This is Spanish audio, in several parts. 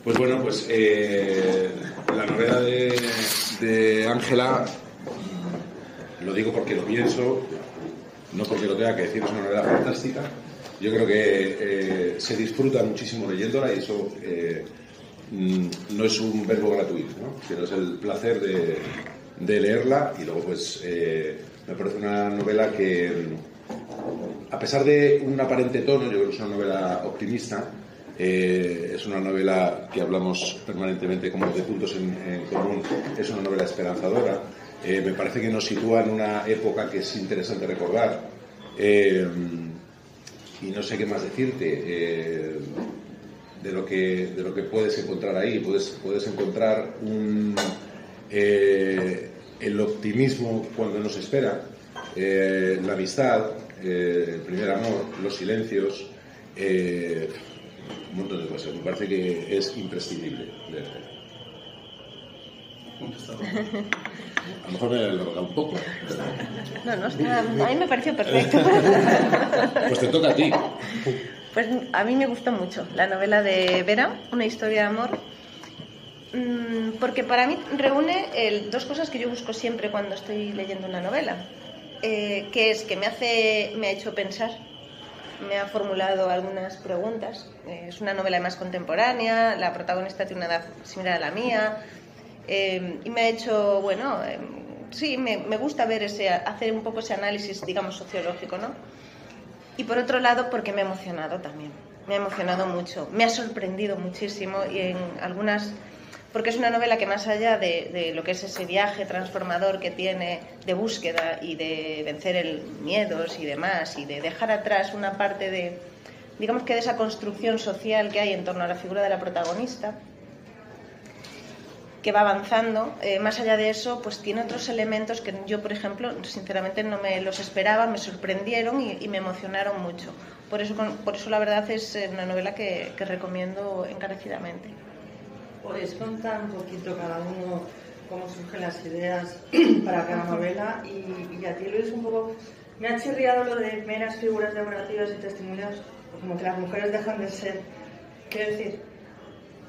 Pues bueno, pues la novela de Ángela, lo digo porque lo pienso, no porque lo tenga que decir, es una novela fantástica. Yo creo que se disfruta muchísimo leyéndola y eso no es un verbo gratuito, ¿no? Sino es el placer de leerla. Y luego pues me parece una novela que, a pesar de un aparente tono, yo creo que es una novela optimista. Es una novela que hablamos permanentemente como de puntos en común. Es una novela esperanzadora. Me parece que nos sitúa en una época que es interesante recordar. Y no sé qué más decirte de lo que puedes encontrar ahí. Puedes encontrar el optimismo cuando no se espera, la amistad, el primer amor, los silencios, un montón de cosas. Me parece que es imprescindible leerla. A lo mejor me he alargado un poco. No, está, a mí me pareció perfecto. Pues te toca a ti. Pues a mí me gustó mucho la novela de Vera, Una historia de amor, porque para mí reúne dos cosas que yo busco siempre cuando estoy leyendo una novela, que es que me ha hecho pensar, me ha formulado algunas preguntas. Es una novela más contemporánea, la protagonista tiene una edad similar a la mía, y me ha hecho, sí, me gusta ver hacer un poco ese análisis, digamos, sociológico, ¿no? Y por otro lado, porque me ha emocionado también, me ha emocionado mucho, me ha sorprendido muchísimo, y en algunas, porque es una novela que más allá de lo que es ese viaje transformador que tiene de búsqueda y de vencer miedos y demás, y de dejar atrás una parte de, digamos que de esa construcción social que hay en torno a la figura de la protagonista, que va avanzando, más allá de eso, pues tiene otros elementos que yo, por ejemplo, sinceramente no me los esperaba, me sorprendieron y me emocionaron mucho. Por eso la verdad es una novela que recomiendo encarecidamente. ¿Podéis contar un poquito cada uno cómo surgen las ideas para cada novela? Y a ti, Luis, un poco me ha chirriado lo de meras figuras decorativas y testimonios, como que las mujeres dejan de ser. Quiero decir,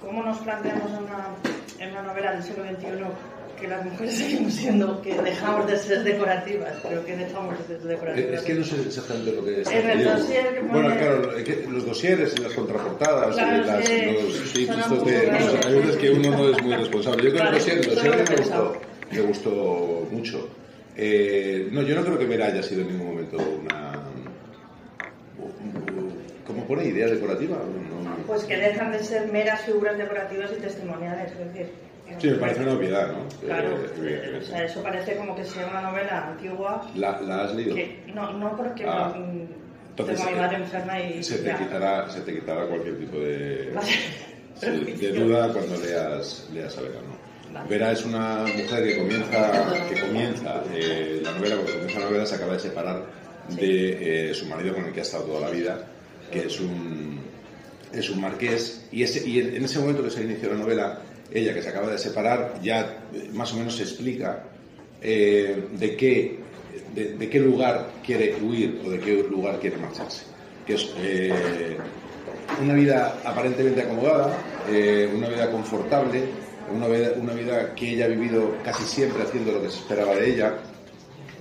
¿cómo nos planteamos en una novela del siglo XXI que las mujeres seguimos siendo, que dejamos de ser decorativas, pero que dejamos de ser decorativas? Es que no sé exactamente lo que es. En el dossier que pone... Bueno, claro, los dosieres y las contraportadas, claro, los textos de... Hay veces que uno no es muy responsable. Yo creo que el dossier me gustó mucho. No, yo no creo que Vera haya sido en ningún momento ¿cómo pone? ¿Idea decorativa? No. Pues que dejan de ser meras figuras decorativas y testimoniales, es decir... Sí, me parece una obviedad, ¿no? Claro, o sea, eso parece como que sea una novela antigua... ¿La has leído? No, porque entonces, tengo a mi madre enferma y... Se te quitará cualquier tipo de duda cuando leas a Vera, ¿no? Vale. Vera es una mujer que comienza la novela, cuando comienza la novela se acaba de separar de su marido con el que ha estado toda la vida, que es un marqués, y en ese momento que se inició la novela, ella, que se acaba de separar, ya más o menos se explica de qué lugar quiere huir o de qué lugar quiere marcharse, que es una vida aparentemente acomodada, una vida confortable, una vida que ella ha vivido casi siempre haciendo lo que se esperaba de ella.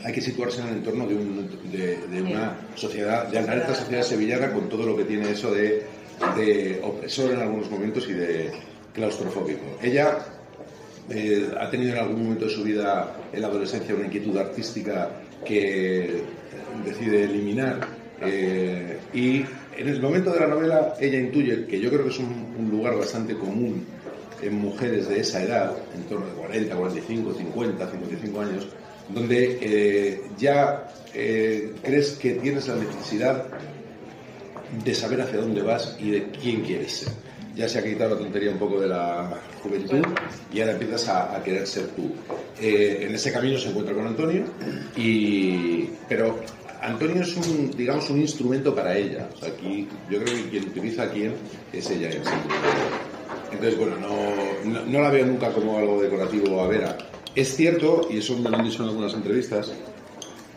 Hay que situarse en el entorno de una sociedad, de la alta sociedad sevillana, con todo lo que tiene eso de opresor en algunos momentos y de claustrofóbico. Ella ha tenido en algún momento de su vida, en la adolescencia, una inquietud artística que decide eliminar, y en el momento de la novela ella intuye, que yo creo que es un lugar bastante común en mujeres de esa edad, en torno de 40, 45, 50, 55 años, donde ya crees que tienes la necesidad de saber hacia dónde vas y de quién quieres ser. Ya se ha quitado la tontería un poco de la juventud y ahora empiezas a querer ser tú. En ese camino se encuentra con Antonio, pero Antonio es un instrumento para ella. O sea, aquí yo creo que quien utiliza a quién es ella en sí. Entonces, bueno, no la veo nunca como algo decorativo a Vera. Es cierto, y eso me lo han dicho en algunas entrevistas,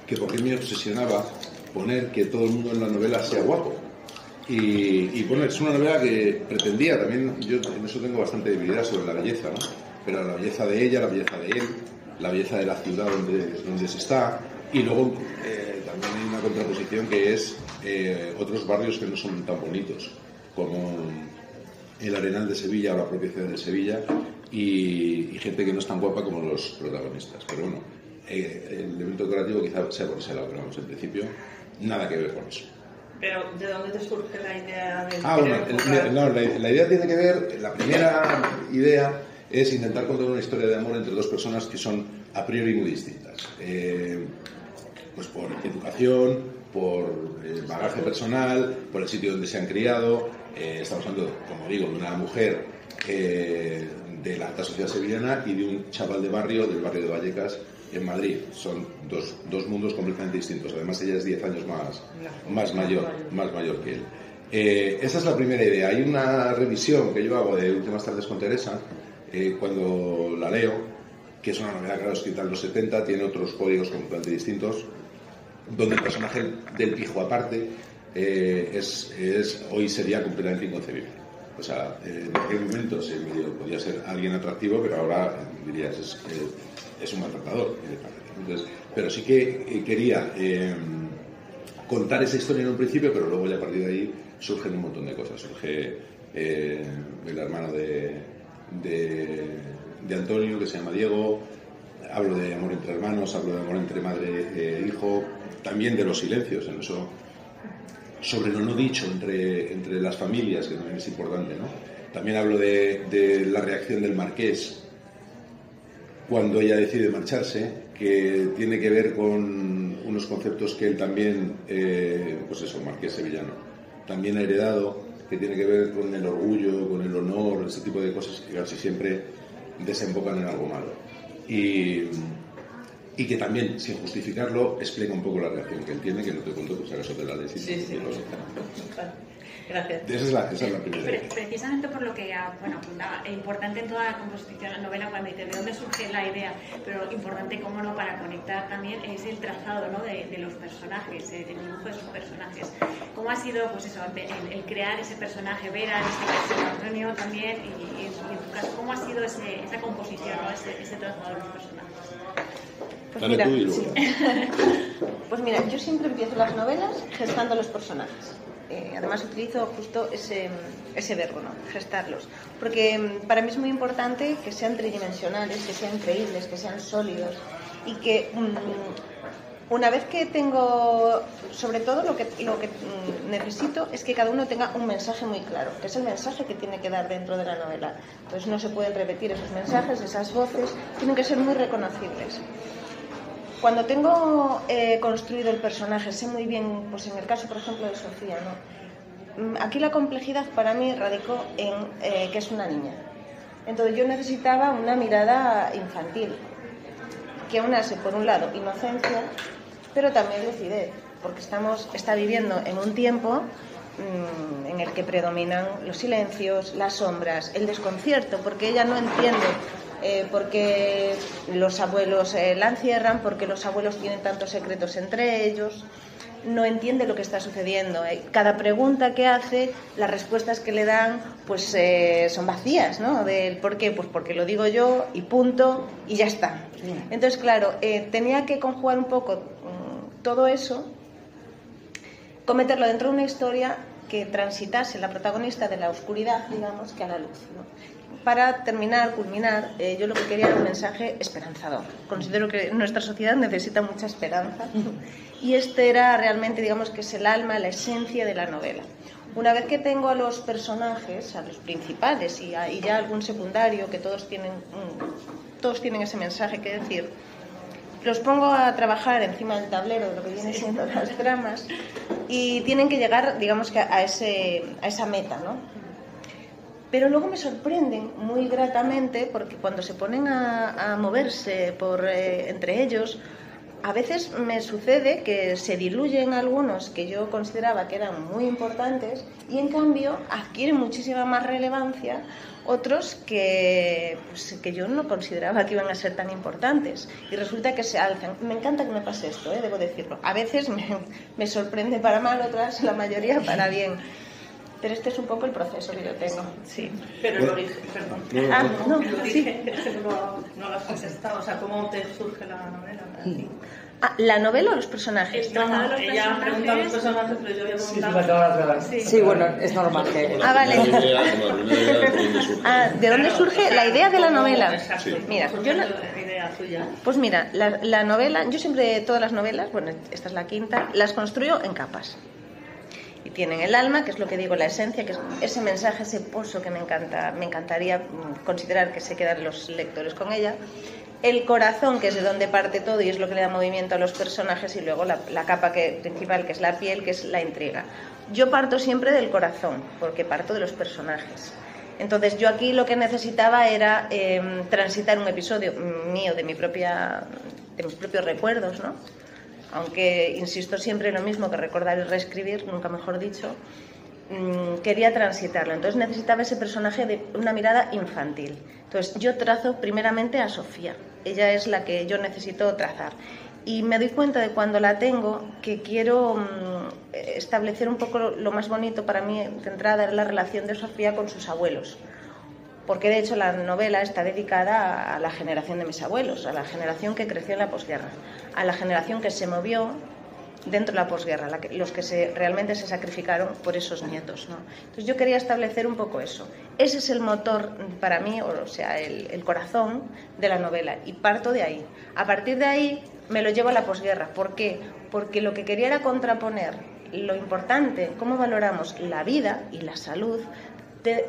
que porque me obsesionaba poner que todo el mundo en la novela sea guapo. Y bueno, es una novela que pretendía también, yo en eso tengo bastante debilidad sobre la belleza, ¿no? Pero la belleza de ella, la belleza de él, la belleza de la ciudad donde se está, y luego también hay una contraposición que es otros barrios que no son tan bonitos, como el Arenal de Sevilla o la propia ciudad de Sevilla, y gente que no es tan guapa como los protagonistas. Pero bueno, el elemento decorativo quizá sea por ese lado, pero vamos, en principio nada que ver con eso. Pero, ¿de dónde te surge la idea del la idea tiene que ver, la primera idea es intentar contar una historia de amor entre dos personas que son a priori muy distintas. Pues por educación, por bagaje personal, por el sitio donde se han criado. Estamos hablando, como digo, de una mujer de la alta sociedad sevillana y de un chaval del barrio de Vallecas, en Madrid. Son dos mundos completamente distintos. Además, ella es 10 años más mayor que él. Esa es la primera idea. Hay una revisión que yo hago de Últimas tardes con Teresa, cuando la leo, que es una novela, claro, escrita en los 70, tiene otros códigos completamente distintos, donde el personaje del pijo aparte hoy sería completamente inconcebible. O sea, en aquel momento podía ser alguien atractivo, pero ahora dirías es un maltratador. Entonces, pero sí que quería contar esa historia en un principio, pero luego ya a partir de ahí surgen un montón de cosas. Surge el hermano de Antonio, que se llama Diego. Hablo de amor entre hermanos, hablo de amor entre madre e hijo, también de los silencios, en eso, sobre lo no dicho entre las familias, que también es importante, ¿no? También hablo de la reacción del marqués cuando ella decide marcharse, que tiene que ver con unos conceptos que él también, pues eso, marqués sevillano, también ha heredado, que tiene que ver con el orgullo, con el honor, ese tipo de cosas que casi siempre desembocan en algo malo. Y que también, sin justificarlo, explica un poco la reacción que él tiene, que no te cuento, pues acaso te la lees. Sí. Gracias. Esa es la primera. Precisamente por lo que apuntaba, importante en toda la composición de la novela, cuando dices de dónde surge la idea, pero importante, como no, para conectar también, es el trazado, ¿no?, de los personajes, el dibujo de sus personajes. ¿Cómo ha sido, pues eso, el crear ese personaje, ver a Antonio también, y en tu caso, cómo ha sido esa composición, ¿no?, ese trazado de los personajes? Pues mira, yo siempre empiezo las novelas gestando los personajes. Además utilizo justo ese verbo, ¿no?, gestarlos, porque para mí es muy importante que sean tridimensionales, que sean creíbles, que sean sólidos, y que una vez que tengo, sobre todo lo que necesito es que cada uno tenga un mensaje muy claro, que es el mensaje que tiene que dar dentro de la novela. Entonces no se pueden repetir esos mensajes, esas voces, tienen que ser muy reconocibles. Cuando tengo construido el personaje, sé muy bien, pues en el caso, por ejemplo, de Sofía, ¿no?, aquí la complejidad para mí radicó en que es una niña. Entonces yo necesitaba una mirada infantil, que aunase, por un lado, inocencia, pero también lucidez, porque está viviendo en un tiempo en el que predominan los silencios, las sombras, el desconcierto, porque ella no entiende porque los abuelos la encierran, porque los abuelos tienen tantos secretos entre ellos, no entiende lo que está sucediendo. Cada pregunta que hace, las respuestas que le dan, pues son vacías, ¿no? Del ¿por qué? Pues porque lo digo yo y punto, y ya está. Entonces, claro, tenía que conjugar un poco todo eso, cometerlo dentro de una historia que transitase la protagonista de la oscuridad, digamos, que a la luz, ¿no? Para culminar, yo lo que quería era un mensaje esperanzador. Considero que nuestra sociedad necesita mucha esperanza, y este era realmente, digamos, que es el alma, la esencia de la novela. Una vez que tengo a los personajes, a los principales y ya algún secundario, que todos tienen ese mensaje que decir, los pongo a trabajar encima del tablero de lo que viene siendo las tramas, y tienen que llegar, digamos, que a esa meta, ¿no? Pero luego me sorprenden muy gratamente, porque cuando se ponen a moverse entre ellos, a veces me sucede que se diluyen algunos que yo consideraba que eran muy importantes, y en cambio adquieren muchísima más relevancia otros que yo no consideraba que iban a ser tan importantes, y resulta que se alzan. Me encanta que me pase esto, debo decirlo. A veces me sorprende para mal, otras, la mayoría, para bien. Pero este es un poco el proceso que yo tengo. Sí. Pero el origen, perdón. El origen, no lo has contestado. O sea, ¿cómo te surge la novela para ti? ¿La novela o los personajes? Ella pregunta a los personajes, pero yo voy a preguntar. Sí, bueno, es normal que... Vale. ¿De dónde surge la idea de la novela? Exacto. Mira, yo la idea tuya. Pues mira, la novela, yo siempre todas las novelas, bueno, esta es la quinta, las construyo en capas. Y tienen el alma, que es lo que digo, la esencia, que es ese mensaje, ese pozo que me encantaría considerar que se quedan los lectores con ella. El corazón, que es de donde parte todo y es lo que le da movimiento a los personajes, y luego la capa principal, que es la piel, que es la intriga. Yo parto siempre del corazón, porque parto de los personajes. Entonces yo aquí lo que necesitaba era transitar un episodio mío de mis propios recuerdos, ¿no? Aunque insisto siempre en lo mismo, que recordar y reescribir, nunca mejor dicho, quería transitarlo. Entonces necesitaba ese personaje de una mirada infantil. Entonces yo trazo primeramente a Sofía, ella es la que yo necesito trazar. Y me doy cuenta de cuando la tengo que quiero establecer un poco lo más bonito para mí de entrada, es la relación de Sofía con sus abuelos. Porque de hecho la novela está dedicada a la generación de mis abuelos, a la generación que creció en la posguerra, a la generación que se movió dentro de la posguerra, los que realmente se sacrificaron por esos nietos, ¿no? Entonces yo quería establecer un poco eso. Ese es el motor para mí, o sea, el corazón de la novela, y parto de ahí. A partir de ahí me lo llevo a la posguerra. ¿Por qué? Porque lo que quería era contraponer lo importante, cómo valoramos la vida y la salud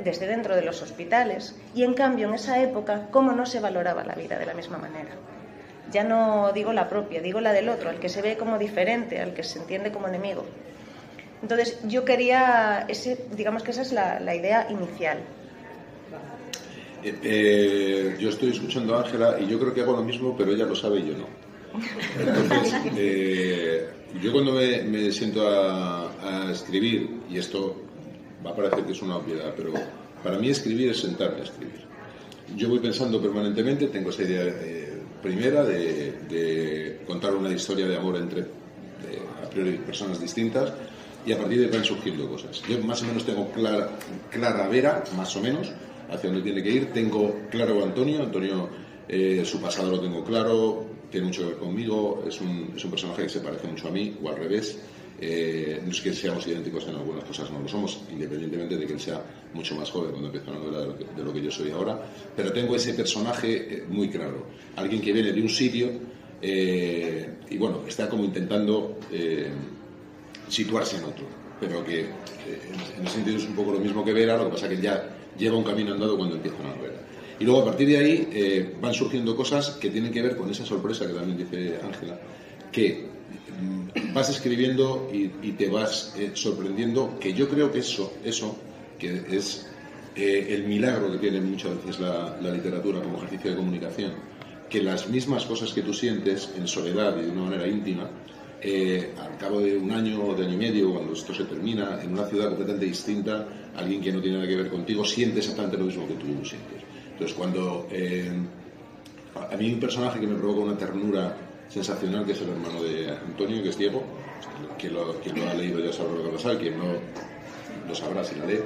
desde dentro de los hospitales, y en cambio en esa época cómo no se valoraba la vida de la misma manera. Ya no digo la propia, digo la del otro, al que se ve como diferente, al que se entiende como enemigo. Entonces yo quería, digamos que esa es la idea inicial. Yo estoy escuchando a Ángela y yo creo que hago lo mismo, pero ella lo sabe y yo no. Entonces, yo cuando me siento a escribir, y esto va a parecer que es una obviedad, pero para mí escribir es sentarme a escribir. Yo voy pensando permanentemente, tengo esa idea primera de contar una historia de amor entre a priori personas distintas, y a partir de ahí van surgiendo cosas. Yo más o menos tengo clara Vera, más o menos, hacia dónde tiene que ir. Tengo claro Antonio, su pasado lo tengo claro, tiene mucho que ver conmigo, es un personaje que se parece mucho a mí, o al revés. No es que seamos idénticos en algunas cosas, no lo somos, independientemente de que él sea mucho más joven cuando empieza la novela de lo que yo soy ahora, pero tengo ese personaje muy claro, alguien que viene de un sitio y bueno, está como intentando situarse en otro, pero que en ese sentido es un poco lo mismo que Vera, lo que pasa que ya lleva un camino andado cuando empieza la novela. Y luego a partir de ahí van surgiendo cosas que tienen que ver con esa sorpresa que también dice Ángela, que vas escribiendo y te vas sorprendiendo, que yo creo que eso que es el milagro que tiene muchas veces la literatura como ejercicio de comunicación, que las mismas cosas que tú sientes en soledad y de una manera íntima, al cabo de un año o de año y medio, cuando esto se termina, en una ciudad completamente distinta, alguien que no tiene nada que ver contigo siente exactamente lo mismo que tú sientes. Entonces cuando a mí un personaje que me provoca una ternura sensacional, que es el hermano de Antonio, que es Diego, quien lo ha leído ya sabrá lo que pasa, quien no lo sabrá si la lee.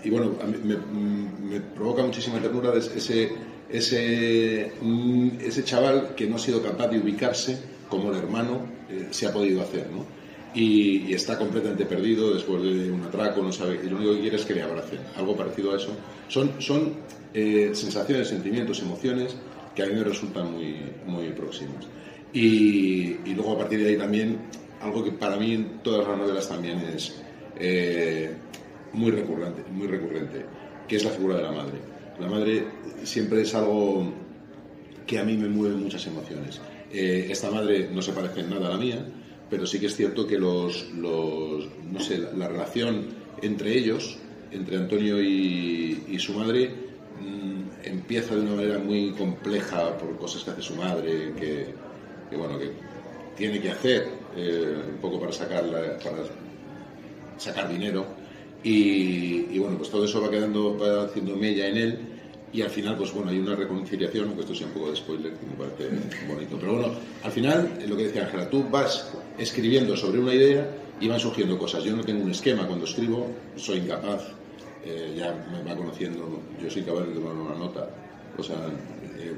Y bueno, a mí me provoca muchísima ternura ese chaval que no ha sido capaz de ubicarse como el hermano se ha podido hacer, ¿no? Y está completamente perdido después de un atraco, no sabe, y lo único que quiere es que le abracen. Algo parecido a eso. Son sensaciones, sentimientos, emociones que a mí me resultan muy, muy próximas. Y luego a partir de ahí también, algo que para mí en todas las novelas también es muy recurrente, que es la figura de la madre. La madre siempre es algo que a mí me mueve muchas emociones. Esta madre no se parece en nada a la mía, pero sí que es cierto que no sé, la relación entre ellos, entre Antonio y su madre, empieza de una manera muy compleja por cosas que hace su madre, que tiene que hacer un poco para sacar dinero, y bueno, pues todo eso va haciendo mella en él, y al final pues bueno, hay una reconciliación, aunque esto sea un poco de spoiler, que me parece bonito, pero bueno, al final, lo que decía Ángela, tú vas escribiendo sobre una idea y van surgiendo cosas. Yo no tengo un esquema cuando escribo, soy incapaz, ya me va conociendo, yo soy capaz de tomar una nota, o sea,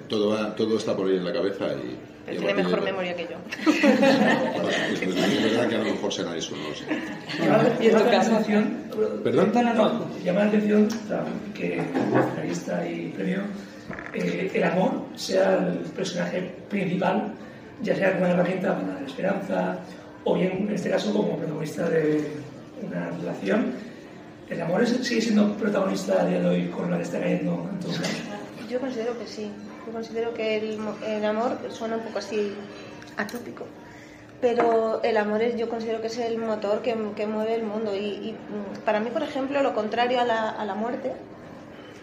todo está por ahí en la cabeza y... Pero tiene mejor memoria que yo. Es verdad que a lo mejor será eso, no lo sé. Llama la atención, ¿Perdón? Llama la atención que como finalista y premio el amor sea el personaje principal, ya sea como una herramienta para la esperanza o bien en este caso como protagonista de una relación. ¿El amor sigue siendo protagonista a día de hoy con la que está cayendo en todo caso? Yo considero que sí. Yo considero que el amor suena un poco así atópico, pero el amor yo considero que es el motor que mueve el mundo y para mí, por ejemplo, lo contrario a la muerte,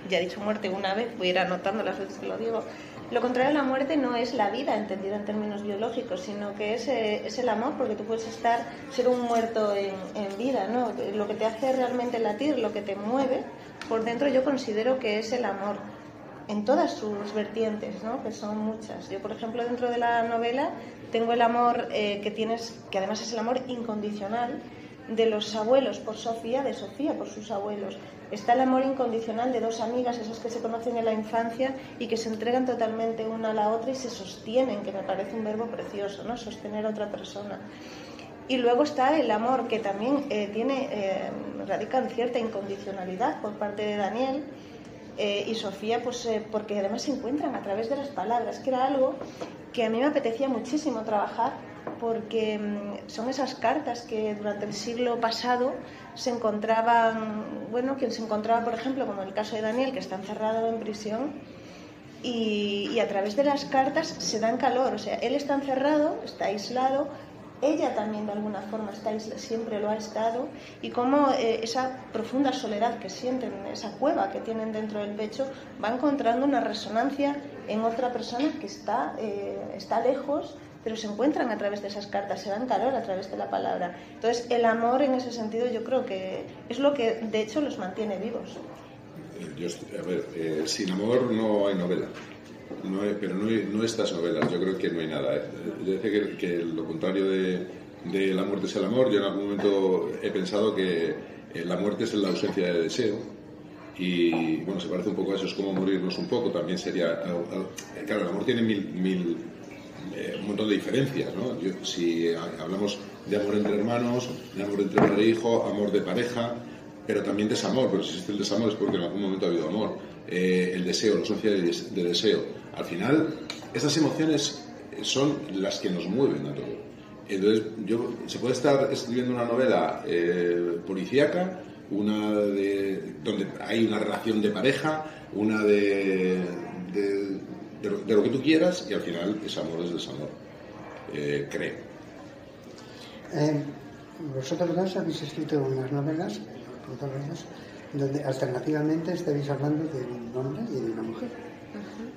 ya he dicho muerte una vez, voy a ir anotando las veces que lo digo, lo contrario a la muerte no es la vida entendida en términos biológicos, sino que es el amor, porque tú puedes ser un muerto en vida, ¿no? Lo que te hace realmente latir, lo que te mueve por dentro, yo considero que es el amor en todas sus vertientes, ¿no? Que son muchas. Yo, por ejemplo, dentro de la novela tengo el amor que además es el amor incondicional de los abuelos por Sofía, de Sofía por sus abuelos. Está el amor incondicional de dos amigas, esas que se conocen en la infancia y que se entregan totalmente una a la otra y se sostienen, que me parece un verbo precioso, ¿no? Sostener a otra persona. Y luego está el amor que también radica en cierta incondicionalidad por parte de Daniel y Sofía, pues porque además se encuentran a través de las palabras, que era algo que a mí me apetecía muchísimo trabajar, porque son esas cartas que durante el siglo pasado se encontraban, bueno, quien se encontraba, por ejemplo, como en el caso de Daniel, que está encerrado en prisión, y a través de las cartas se dan calor, o sea, él está encerrado, está aislado, ella también de alguna forma siempre lo ha estado, y cómo esa profunda soledad que sienten, esa cueva que tienen dentro del pecho, va encontrando una resonancia en otra persona que está lejos, pero se encuentran a través de esas cartas, se dan calor a través de la palabra. Entonces el amor en ese sentido yo creo que es lo que de hecho los mantiene vivos. Sin amor no hay novela. Pero no estas novelas, yo creo que no hay nada. Yo decía que lo contrario de la muerte es el amor. Yo en algún momento he pensado que la muerte es la ausencia de deseo y bueno, se parece un poco a eso, es como morirnos un poco, también sería... Claro, el amor tiene un montón de diferencias, ¿no? Si hablamos de amor entre hermanos, de amor entre padre e hijo, amor de pareja, pero también desamor, pero si existe el desamor es porque en algún momento ha habido amor. El deseo, la ausencia de deseo. Al final, esas emociones son las que nos mueven a todo. Entonces, se puede estar escribiendo una novela policíaca, donde hay una relación de pareja, una de lo que tú quieras, y al final es amor, es desamor. Creo. Vosotros dos habéis escrito unas novelas, donde alternativamente estáis hablando de un hombre y de una mujer.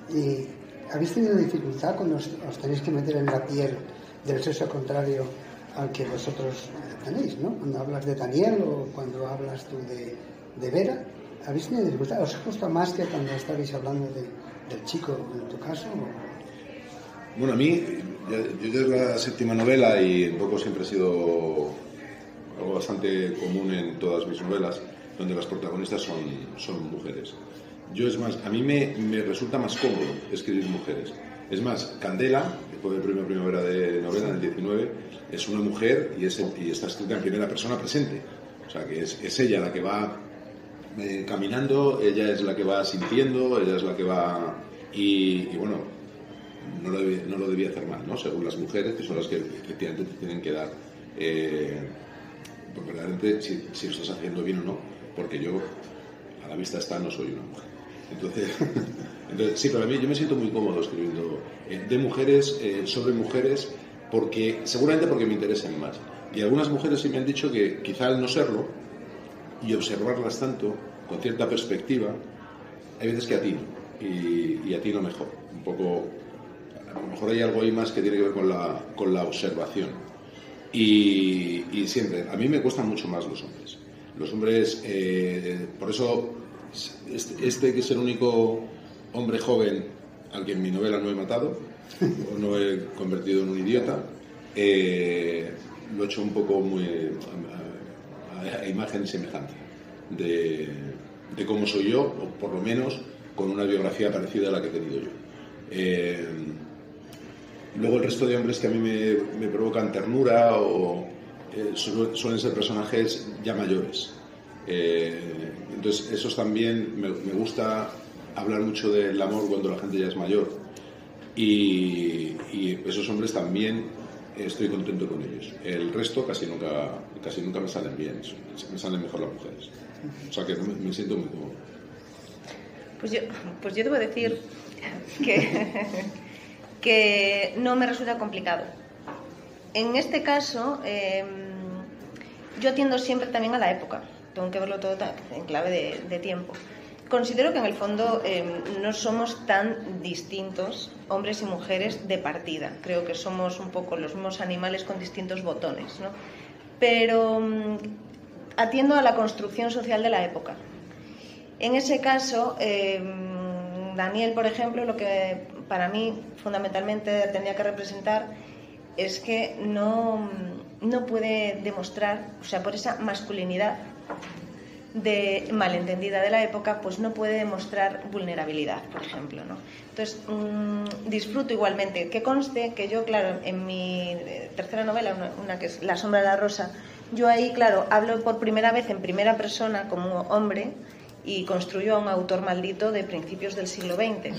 ¿Y habéis tenido dificultad cuando os tenéis que meter en la piel del sexo contrario al que vosotros tenéis, ¿no? Cuando hablas de Daniel o cuando hablas tú de Vera, ¿habéis tenido dificultad? ¿Os ha costado más que cuando estabais hablando del chico, en tu caso? Bueno, a mí, yo ya es la séptima novela y un poco siempre ha sido algo bastante común en todas mis novelas, donde las protagonistas son mujeres. Yo, es más, a mí me resulta más cómodo escribir mujeres. Es más, Candela, que fue el premio Primavera de novela en el 19, es una mujer y está escrita en primera persona presente. O sea, que es ella la que va caminando, ella es la que va sintiendo, ella es la que va... Y bueno, no lo debía hacer mal, ¿no? Según las mujeres, que son las que efectivamente te tienen que dar... pues verdaderamente si lo estás haciendo bien o no, porque yo, a la vista está, no soy una mujer. Entonces sí, pero a mí yo me siento muy cómodo escribiendo de mujeres, sobre mujeres, seguramente porque me interesan más. Y algunas mujeres sí me han dicho que quizá al no serlo y observarlas tanto, con cierta perspectiva, hay veces que atino, y atino mejor. Un poco, a lo mejor hay algo ahí más que tiene que ver con la observación. Y siempre, a mí me cuestan mucho más los hombres. Los hombres, por eso, que es el único hombre joven al que en mi novela no he matado, o no he convertido en un idiota, lo he hecho un poco muy a imagen y semejanza de cómo soy yo, o por lo menos con una biografía parecida a la que he tenido yo. Luego el resto de hombres que a mí me provocan ternura suelen ser personajes ya mayores. Entonces esos también me gusta hablar mucho del amor cuando la gente ya es mayor, y esos hombres también estoy contento con ellos. El resto casi nunca me salen bien, me salen mejor las mujeres, o sea que me siento muy cómodo. Pues yo debo decir que no me resulta complicado. En este caso, yo atiendo siempre también a la época. Tengo que verlo todo en clave de tiempo. Considero que en el fondo no somos tan distintos, hombres y mujeres, de partida. Creo que somos un poco los mismos animales con distintos botones, ¿no? Pero atiendo a la construcción social de la época. En ese caso, Daniel, por ejemplo, lo que para mí fundamentalmente tendría que representar es que no puede demostrar, o sea, por esa masculinidad malentendida de la época, pues no puede demostrar vulnerabilidad, por ejemplo, ¿no? Entonces, disfruto igualmente. Que conste que yo, claro, en mi tercera novela, una que es La sombra de la rosa, yo ahí, claro, hablo por primera vez en primera persona como hombre y construyo a un autor maldito de principios del siglo XX.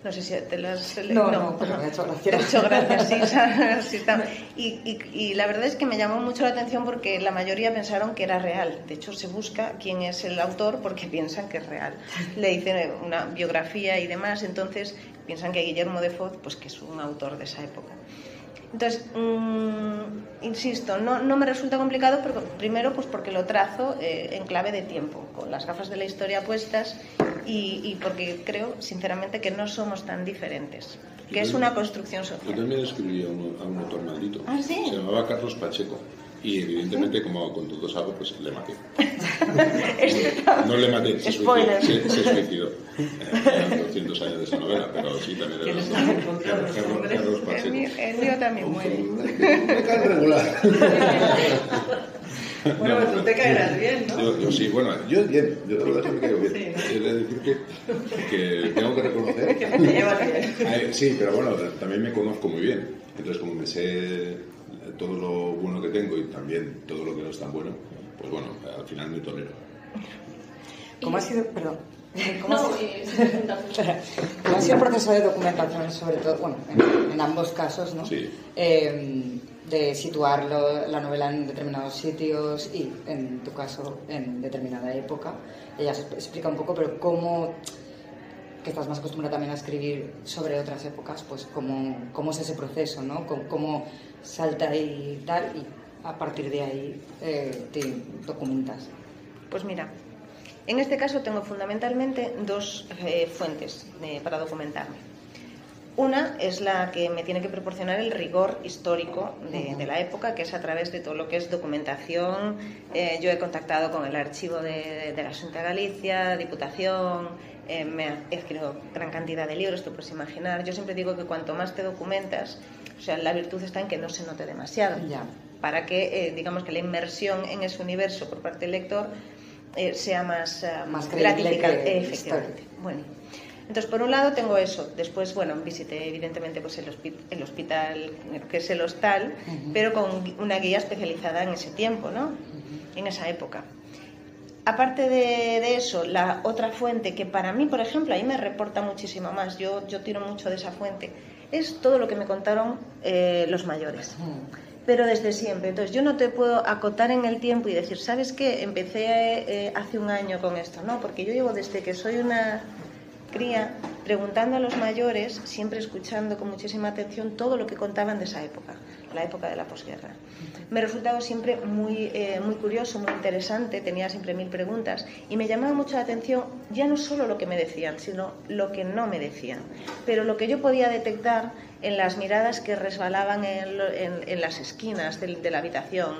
No sé si te lo has leído. No, pero me ha hecho gracia. Te ha hecho gracia, sí está. Y la verdad es que me llamó mucho la atención porque la mayoría pensaron que era real. De hecho, se busca quién es el autor porque piensan que es real. Le dicen una biografía y demás, entonces piensan que Guillermo de Foz, pues que es un autor de esa época. Entonces, insisto, no me resulta complicado, pero primero pues porque lo trazo en clave de tiempo, con las gafas de la historia puestas, y porque creo, sinceramente, que no somos tan diferentes, que es una construcción social. Yo también escribí a un autor maldito. ¿Ah, sí? Se llamaba Carlos Pacheco. Y evidentemente, como con todos hago, pues le maté. No le maté, se suicidó. 200 años de esa novela, pero sí, también era Carlos Pacheco. El mío también muere. Me cae regular. Bueno, pues tú te caerás bien, ¿no? Yo sí, bueno, yo bien, yo de verdad que me caigo bien. Sí, ¿no? He de decir que tengo que reconocer que te llevas bien. Sí, pero bueno, también me conozco muy bien. Entonces, como me sé todo lo bueno que tengo y también todo lo que no es tan bueno, pues bueno, al final me tolero. ¿Cómo ha sido, perdón? ¿Cómo ha sido el proceso de documentación, sobre todo, bueno, en ambos casos, ¿no? Sí. De situar la novela en determinados sitios y, en tu caso, en determinada época? Ella explica un poco, pero cómo, que estás más acostumbrada también a escribir sobre otras épocas, pues cómo es ese proceso, ¿no? Cómo salta y tal, y a partir de ahí te documentas. Pues mira, en este caso tengo fundamentalmente dos fuentes para documentarme. Una es la que me tiene que proporcionar el rigor histórico de la época, que es a través de todo lo que es documentación. Yo he contactado con el archivo de la Xunta de Galicia, Diputación, me he escrito gran cantidad de libros, te puedes imaginar. Yo siempre digo que cuanto más te documentas, o sea, la virtud está en que no se note demasiado, para que, digamos, que la inmersión en ese universo por parte del lector sea más gratificante. Efectivamente. Bueno, entonces, por un lado tengo eso. Después, bueno, visité evidentemente pues el hospital, que es el hostal, pero con una guía especializada en ese tiempo, ¿no? En esa época. Aparte de eso, la otra fuente que para mí, por ejemplo, ahí me reporta muchísimo más, yo tiro mucho de esa fuente, es todo lo que me contaron los mayores. Pero desde siempre. Entonces yo no te puedo acotar en el tiempo y decir, ¿sabes qué? Empecé hace un año con esto, ¿no? Porque yo llevo desde que soy una cría preguntando a los mayores, siempre escuchando con muchísima atención todo lo que contaban de esa época, la época de la posguerra. Me resultaba siempre muy curioso, muy interesante, tenía siempre 1000 preguntas y me llamaba mucho la atención ya no solo lo que me decían, sino lo que no me decían, pero lo que yo podía detectar en las miradas que resbalaban en las esquinas de la habitación,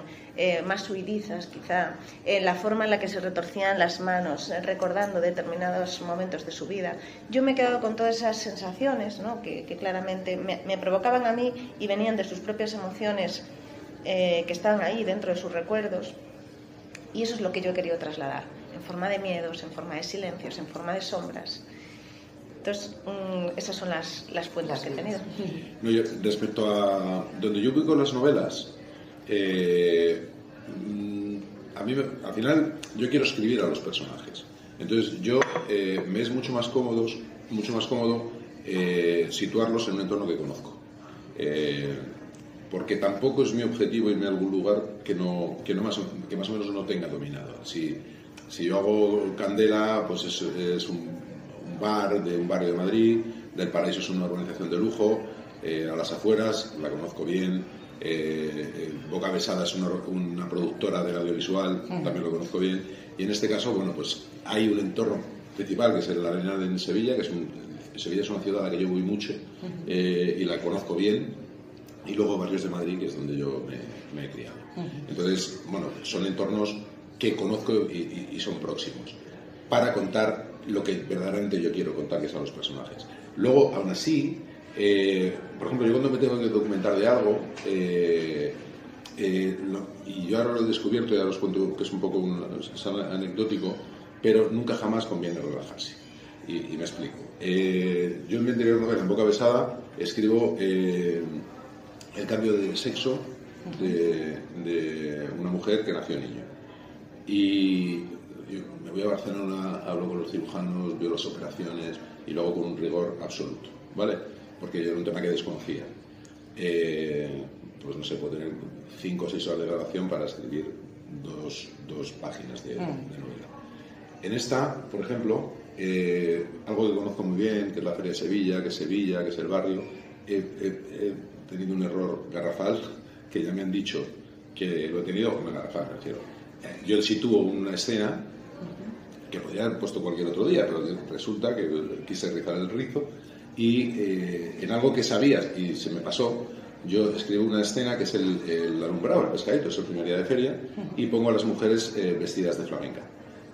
más huidizas quizá, en la forma en la que se retorcían las manos, recordando determinados momentos de su vida. Yo me he quedado con todas esas sensaciones, ¿no? que claramente me provocaban a mí y venían de sus propias emociones que están ahí dentro de sus recuerdos, y eso es lo que yo he querido trasladar, en forma de miedos, en forma de silencios, en forma de sombras. Entonces, esas son las fuentes que he tenido. No, respecto a donde yo ubico las novelas, a mí, al final, yo quiero escribir a los personajes. Entonces, me es mucho más cómodo situarlos en un entorno que conozco. Porque tampoco es mi objetivo irme a algún lugar que más o menos no tenga dominado. Si yo hago Candela, pues es un bar de un barrio de Madrid, Del Paraíso es una urbanización de lujo, a las afueras la conozco bien, Boca Besada es una productora del audiovisual, también lo conozco bien, y en este caso, bueno, pues hay un entorno principal que es el Arenal en Sevilla, Sevilla es una ciudad a la que yo voy mucho y la conozco bien, y luego barrios de Madrid, que es donde yo me he criado. Entonces, bueno, son entornos que conozco y son próximos para contar lo que verdaderamente yo quiero contar, que son los personajes. Luego, aún así, por ejemplo, yo cuando me tengo que documentar de algo, y yo ahora lo he descubierto, ya os cuento que es un poco es anecdótico, pero nunca jamás conviene relajarse. Y me explico. Yo en mi anterior novela, En Boca Besada, escribo el cambio de sexo de una mujer que nació niño. Y yo me voy a Barcelona, hablo con los cirujanos, veo las operaciones y lo hago con un rigor absoluto, ¿vale? Porque yo era un tema que desconocía. Pues no sé, puedo tener 5 o 6 horas de grabación para escribir dos páginas de novela. En esta, por ejemplo, algo que conozco muy bien, que es la Feria de Sevilla, que es el barrio, he tenido un error garrafal, que ya me han dicho que lo he tenido, no garrafal, me refiero. Yo sitúo una escena que podría haber puesto cualquier otro día, pero resulta que quise rizar el rizo y en algo que sabías y se me pasó, yo escribo una escena que es el alumbrado, el pescadito, es el primer día de feria, y pongo a las mujeres vestidas de flamenca.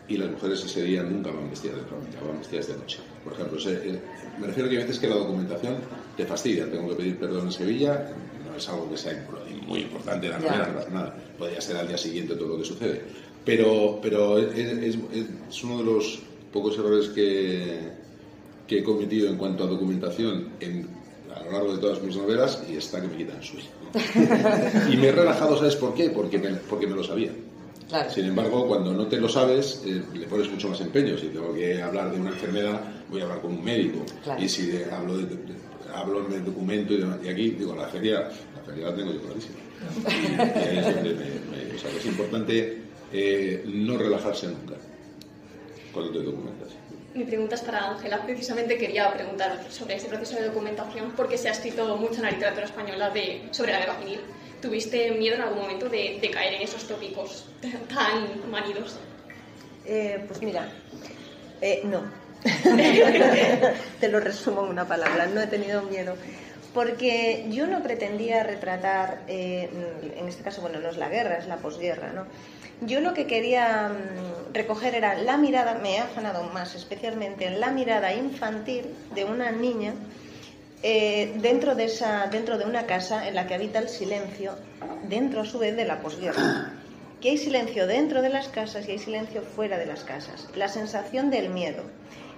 Y las mujeres ese día nunca van vestidas de flamenca, van vestidas de noche. Por ejemplo, me refiero a que hay veces que la documentación te fastidia. Tengo que pedir perdón en Sevilla, no es algo que sea muy importante en la novela, no pasa nada. Podría ser al día siguiente todo lo que sucede. Pero es uno de los pocos errores que he cometido en cuanto a documentación a lo largo de todas mis novelas, y está que me quitan el sueño. Y me he relajado, ¿sabes por qué? Porque me lo sabía. Claro. Sin embargo, cuando no te lo sabes, le pones mucho más empeño. Si tengo que hablar de una enfermedad, voy a hablar con un médico. Claro. Y si hablo en el documento y aquí, digo, la feria la tengo yo clarísima. Y ahí es donde o sea, que es importante no relajarse nunca cuando te documentas. Mi pregunta es para Ángela. Precisamente quería preguntar sobre este proceso de documentación, porque se ha escrito mucho en la literatura española sobre la guerra civil. ¿Tuviste miedo en algún momento de caer en esos tópicos tan manidos? Pues mira, no. Te lo resumo en una palabra, no he tenido miedo. Porque yo no pretendía retratar, en este caso, bueno, no es la guerra, es la posguerra, ¿no? Yo lo que quería recoger era la mirada, me he afanado más especialmente en la mirada infantil de una niña dentro de una casa en la que habita el silencio, dentro a su vez de la posguerra. Que hay silencio dentro de las casas y hay silencio fuera de las casas. La sensación del miedo.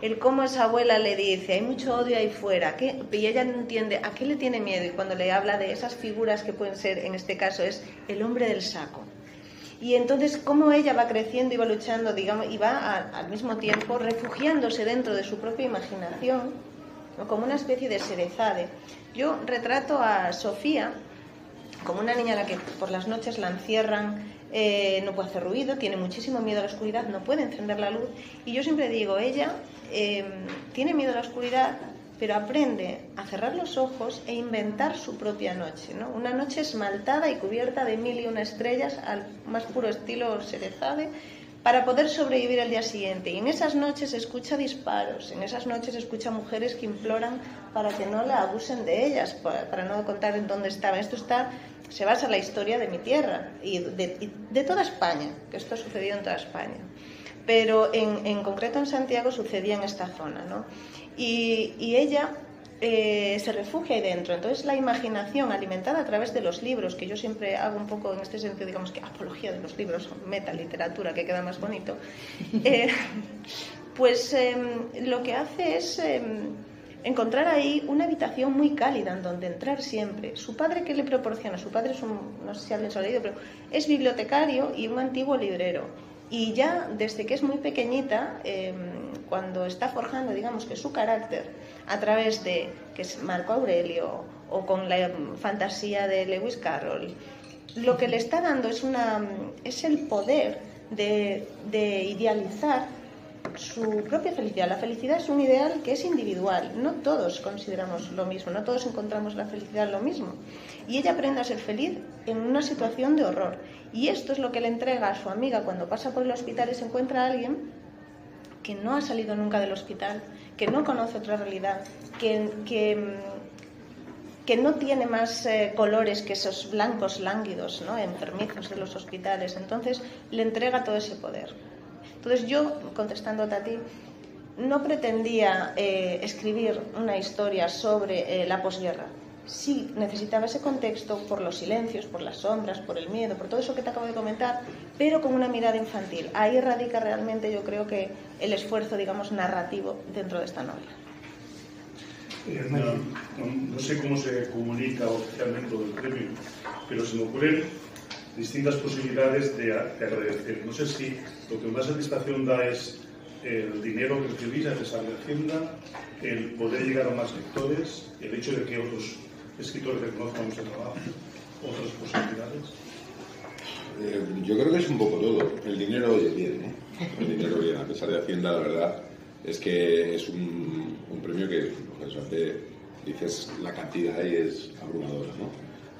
El cómo esa abuela le dice, hay mucho odio ahí fuera, y ella no entiende a qué le tiene miedo, y cuando le habla de esas figuras que pueden ser, en este caso, es el hombre del saco. Y entonces cómo ella va creciendo y va luchando, digamos, y va al mismo tiempo refugiándose dentro de su propia imaginación, ¿no? Como una especie de Serezade. Yo retrato a Sofía como una niña a la que por las noches la encierran, no puede hacer ruido, tiene muchísimo miedo a la oscuridad, no puede encender la luz, y yo siempre digo, ella tiene miedo a la oscuridad, pero aprende a cerrar los ojos e inventar su propia noche, ¿no? Una noche esmaltada y cubierta de 1001 estrellas al más puro estilo Serezade, para poder sobrevivir al día siguiente. Y en esas noches escucha disparos, en esas noches escucha mujeres que imploran para que no la abusen de ellas, para no contar en dónde estaban. Se basa en la historia de mi tierra y de toda España, que esto ha sucedido en toda España. Pero en concreto en Santiago sucedía en esta zona, ¿no? Y ella se refugia ahí dentro. Entonces la imaginación alimentada a través de los libros, que yo siempre hago un poco en este sentido, digamos que apología de los libros, metaliteratura, que queda más bonito, pues lo que hace es encontrar ahí una habitación muy cálida en donde entrar siempre. Su padre, ¿qué le proporciona? Su padre es no sé si alguien se lo ha leído, pero es bibliotecario y un antiguo librero. Y ya desde que es muy pequeñita, cuando está forjando, digamos que su carácter, a través de que es Marco Aurelio o con la fantasía de Lewis Carroll, lo que le está dando es el poder de idealizar su propia felicidad. La felicidad es un ideal que es individual, no todos consideramos lo mismo, no todos encontramos la felicidad lo mismo. Y ella aprende a ser feliz en una situación de horror. Y esto es lo que le entrega a su amiga cuando pasa por el hospital y se encuentra a alguien que no ha salido nunca del hospital, que no conoce otra realidad, que no tiene más colores que esos blancos lánguidos, ¿no?, enfermizos de los hospitales. Entonces le entrega todo ese poder. Entonces yo, contestándote a ti, no pretendía escribir una historia sobre la posguerra. Sí necesitaba ese contexto por los silencios, por las sombras, por el miedo, por todo eso que te acabo de comentar, pero con una mirada infantil. Ahí radica realmente, yo creo, que el esfuerzo, digamos, narrativo dentro de esta novela. No sé cómo se comunica oficialmente el premio, pero se me ocurren distintas posibilidades de agradecer. No sé si lo que más satisfacción da es el dinero que recibís a pesar de Hacienda, el poder llegar a más lectores, el hecho de que otros escritores reconozcan vuestro trabajo, otras posibilidades. Yo creo que es un poco todo. El dinero oye bien, El dinero bien, a pesar de Hacienda, la verdad es que es un premio que, dices, la cantidad ahí es abrumadora, ¿no?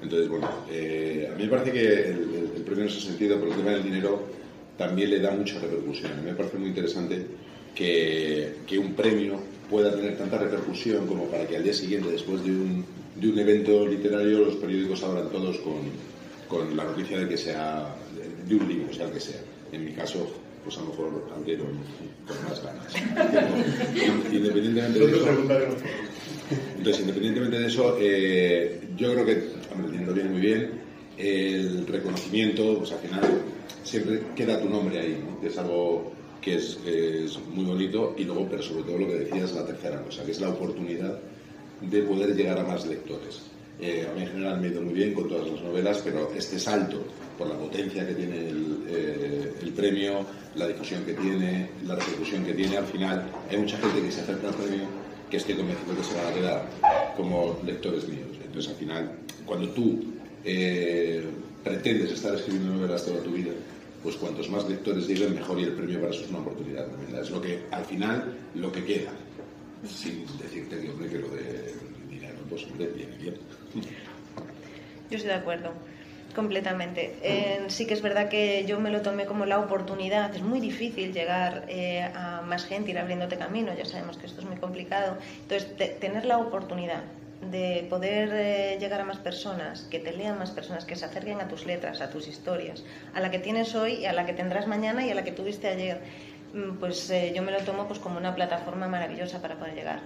Entonces, bueno, a mí me parece que el premio en ese sentido, por el tema del dinero, también le da mucha repercusión. A mí me parece muy interesante que un premio pueda tener tanta repercusión como para que al día siguiente, después de un evento literario, los periódicos abran todos con la noticia de que sea de un libro, sea el que sea. En mi caso, pues a lo mejor abrieron con más ganas. Pero, independientemente de eso, yo creo que, entiendo bien, muy bien, el reconocimiento, pues al final siempre queda tu nombre ahí, ¿no? Que es algo que es muy bonito. Y luego, pero sobre todo lo que decías, la tercera cosa, que es la oportunidad de poder llegar a más lectores. A mí en general me ha ido muy bien con todas las novelas, pero este salto, por la potencia que tiene el premio, la difusión que tiene, la repercusión que tiene, al final hay mucha gente que se acerca al premio que estoy convencido que se van a quedar como lectores míos. Entonces, al final, cuando tú pretendes estar escribiendo novelas toda tu vida, pues cuantos más lectores lleguen, mejor, y el premio para eso es una oportunidad tremenda. Es lo que, al final, lo que queda. Sin decirte que, hombre, que lo de dinero, pues hombre, viene bien. Yo estoy de acuerdo, completamente. Sí que es verdad que yo me lo tomé como la oportunidad. Es muy difícil llegar a más gente, ir abriéndote camino. Ya sabemos que esto es muy complicado. Entonces, tener la oportunidad de poder llegar a más personas, que te lean más personas, que se acerquen a tus letras, a tus historias, a la que tienes hoy y a la que tendrás mañana y a la que tuviste ayer, pues yo me lo tomo pues como una plataforma maravillosa para poder llegar.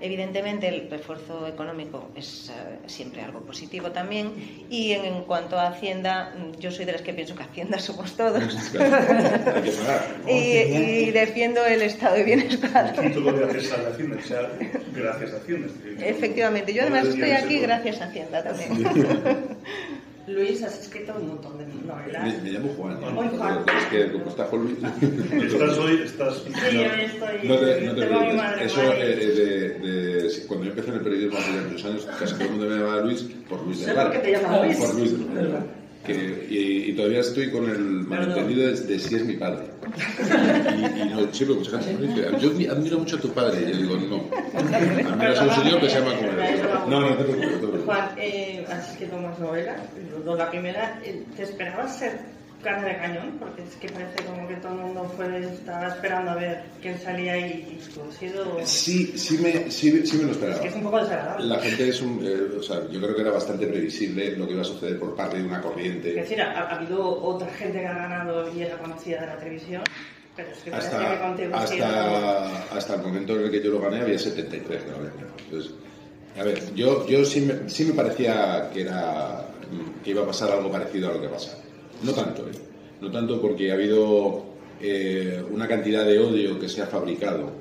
Evidentemente el esfuerzo económico es siempre algo positivo también, y en cuanto a Hacienda, yo soy de las que pienso que Hacienda somos todos. y defiendo el estado de bienestar. El título de Hacienda de Hacienda, o sea, gracias a Hacienda. Efectivamente, yo además estoy aquí gracias a Hacienda también. Luis, has escrito un montón de novelas. Me llamo Juan. Juan. Es que como está Juan Luis. Estás. Sí, hoy estoy. Tengo a mi madre. Eso, cuando yo empecé en el periodismo hace ya muchos años, casi todo el mundo me llamaba Luis por Luis del Val. ¿Por qué te llamas Luis? Por Luis del Val. Y todavía estoy con el malentendido de si es mi padre. Y no, siempre mucha gente me dice, yo admiro mucho a tu padre. Y yo digo, no. Admiras a un señor que se llama como él. No te preocupes. Juan, has escrito más novelas. La primera, ¿te esperabas ser carne de cañón? Porque es que parece como que todo el mundo estaba esperando a ver quién salía y tú has sido... Sí me lo esperaba. Es que es un poco desagradable. La gente es o sea, yo creo que era bastante previsible lo que iba a suceder por parte de una corriente. Es decir, ha habido otra gente que ha ganado y era conocida de la televisión, pero es que parece que contigo hasta el momento en el que yo lo gané había 73 que lo habían ganado. Entonces, A ver, yo sí me parecía que iba a pasar algo parecido a lo que pasa. No tanto, no tanto porque ha habido una cantidad de odio que se ha fabricado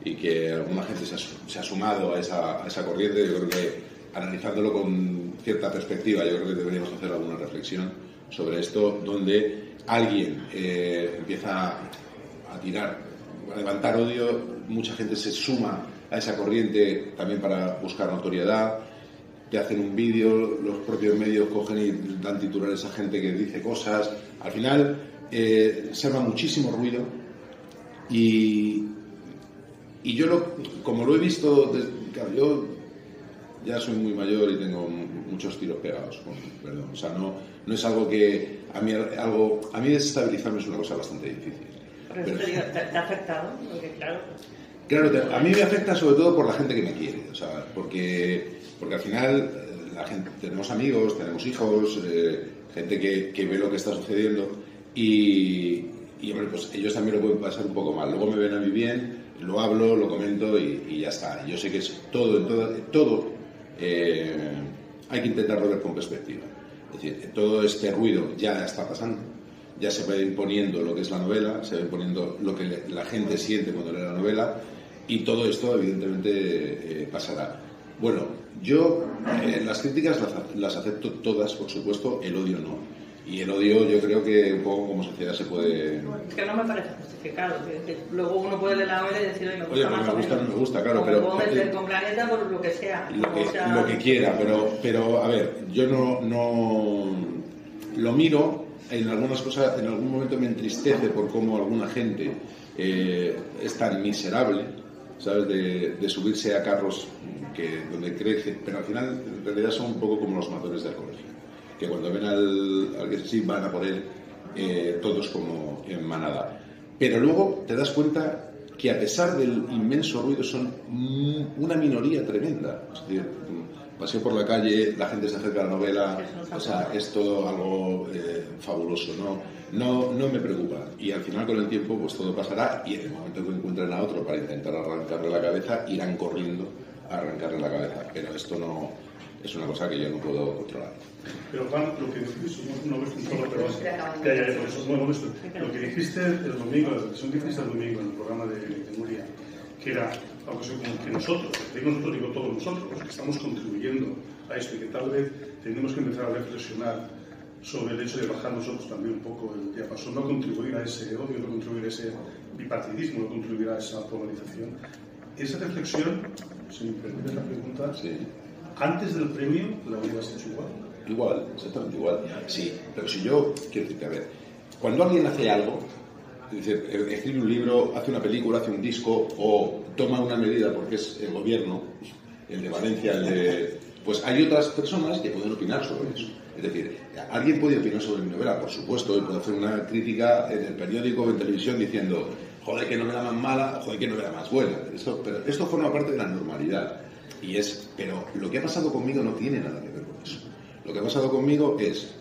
y que alguna gente se ha sumado a esa corriente. Yo creo que, analizándolo con cierta perspectiva, yo creo que deberíamos hacer alguna reflexión sobre esto, donde alguien empieza a tirar, a levantar odio, mucha gente se suma a esa corriente también para buscar notoriedad, te hacen un vídeo, los propios medios cogen y dan titulares a gente que dice cosas, al final se arma muchísimo ruido y yo como lo he visto, claro, yo ya soy muy mayor y tengo muchos tiros pegados, perdón, o sea, no es algo que a mí desestabilizarme es una cosa bastante difícil. Pero ¿te ha afectado? Porque Claro, a mí me afecta sobre todo por la gente que me quiere, o sea, porque al final la gente, tenemos amigos, tenemos hijos, gente que ve lo que está sucediendo y hombre, pues ellos también lo pueden pasar un poco mal. Luego me ven a mí bien, lo hablo, lo comento y ya está. Yo sé que es todo hay que intentarlo ver con perspectiva. Es decir, todo este ruido ya está pasando. Ya se va imponiendo lo que es la novela, se va imponiendo lo que la gente siente cuando lee la novela y todo esto evidentemente pasará. Bueno, yo las críticas las acepto todas, por supuesto, el odio no. Y el odio yo creo que un poco como sociedad se puede... Es que no me parece justificado. Luego uno puede leer la novela y decir, me gusta más o menos. No me gusta, claro, pero... Puedo meter con Planeta por lo que sea. Lo que quiera, pero a ver, yo no lo miro. En algunas cosas, en algún momento me entristece por cómo alguna gente es tan miserable, ¿sabes? De subirse a carros donde crece, pero al final en realidad son un poco como los matones del colegio, que cuando ven al que sí van a por él todos como en manada. Pero luego te das cuenta que a pesar del inmenso ruido son una minoría tremenda. Es decir, paseo por la calle, la gente se acerca a la novela, o sea, es todo algo fabuloso, no me preocupa. Y al final con el tiempo pues todo pasará y en el momento que encuentren a otro para intentar arrancarle la cabeza, irán corriendo a arrancarle la cabeza. Pero esto no es una cosa que yo no puedo controlar. Pero Juan, lo que dijiste, no ves un solo, pero por eso, bueno, lo que dijiste el domingo, la reflexión que hiciste el domingo en el programa de Nuria, que era algo así como que nosotros digo todos nosotros, que estamos contribuyendo a esto y que tal vez tenemos que empezar a reflexionar sobre el hecho de bajar nosotros también un poco el diapasón, no contribuir a ese odio, no contribuir a ese bipartidismo, no contribuir a esa polarización. Esa reflexión, si me permites la pregunta, sí. ¿Antes del premio la hubieras hecho igual? Igual, exactamente igual. Sí, pero si yo, quiero decirte, a ver, cuando alguien hace algo, es decir, escribe un libro, hace una película, hace un disco o toma una medida porque es el gobierno, el de Valencia, pues hay otras personas que pueden opinar sobre eso. Es decir, alguien puede opinar sobre mi novela, por supuesto, y puede hacer una crítica en el periódico o en televisión diciendo, joder, qué novela más mala, joder, qué novela más buena. Pero esto forma parte de la normalidad. Pero lo que ha pasado conmigo no tiene nada que ver con eso. Lo que ha pasado conmigo es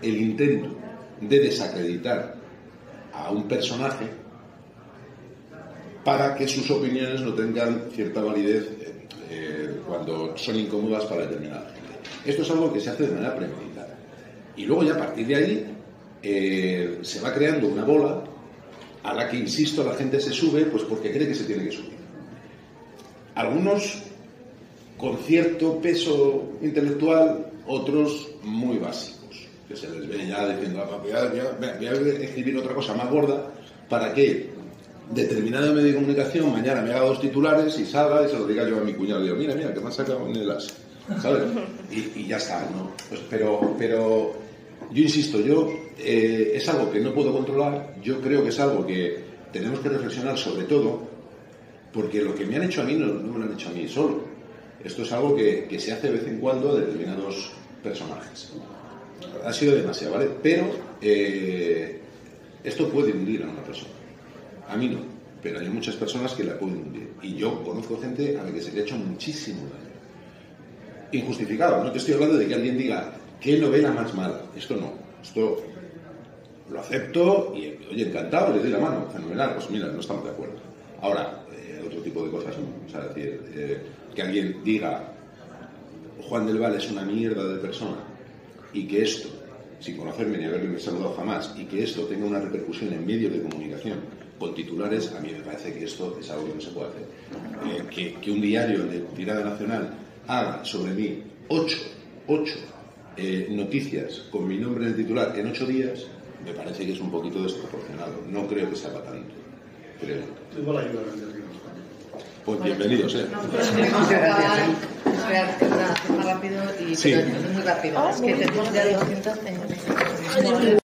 el intento de desacreditar a un personaje para que sus opiniones no tengan cierta validez cuando son incómodas para determinada gente. Esto es algo que se hace de manera premeditada. Y luego ya a partir de ahí se va creando una bola a la que, insisto, la gente se sube pues porque cree que se tiene que subir. Algunos con cierto peso intelectual, otros muy básicos, que se les ve ya diciendo, voy a escribir otra cosa más gorda para que determinado medio de comunicación mañana me haga 2 titulares y salga y se lo diga yo a mi cuñado, digo, mira, que me has sacado en el as, ¿sabes? Y ya está, ¿no? Pues, pero yo insisto, es algo que no puedo controlar, yo creo que es algo que tenemos que reflexionar sobre todo, porque lo que me han hecho a mí no me lo han hecho a mí solo. Esto es algo que se hace de vez en cuando a determinados personajes. Ha sido demasiado, ¿vale? Pero esto puede hundir a una persona. A mí no, pero hay muchas personas que la pueden hundir. Y yo conozco gente a la que se le ha hecho muchísimo daño. Injustificado. No te estoy hablando de que alguien diga qué novela más mala. Esto no. Esto lo acepto y, oye, encantado, le doy la mano. Fenomenal. Pues mira, no estamos de acuerdo. Ahora, otro tipo de cosas, ¿no? O sea, decir, que alguien diga Juan del Val es una mierda de persona y que esto, sin conocerme ni haberme saludado jamás, y que esto tenga una repercusión en medios de comunicación con titulares, a mí me parece que esto es algo que no se puede hacer. Que un diario de tirada nacional haga sobre mí 8 noticias con mi nombre en el titular en 8 días, me parece que es un poquito desproporcionado. No creo que sea para tanto. Creo. Igual ayuda a vender. Pues bienvenidos, Muchas gracias. Espera, más rápido y sí. muy rápido. Es que tenemos ya 200 en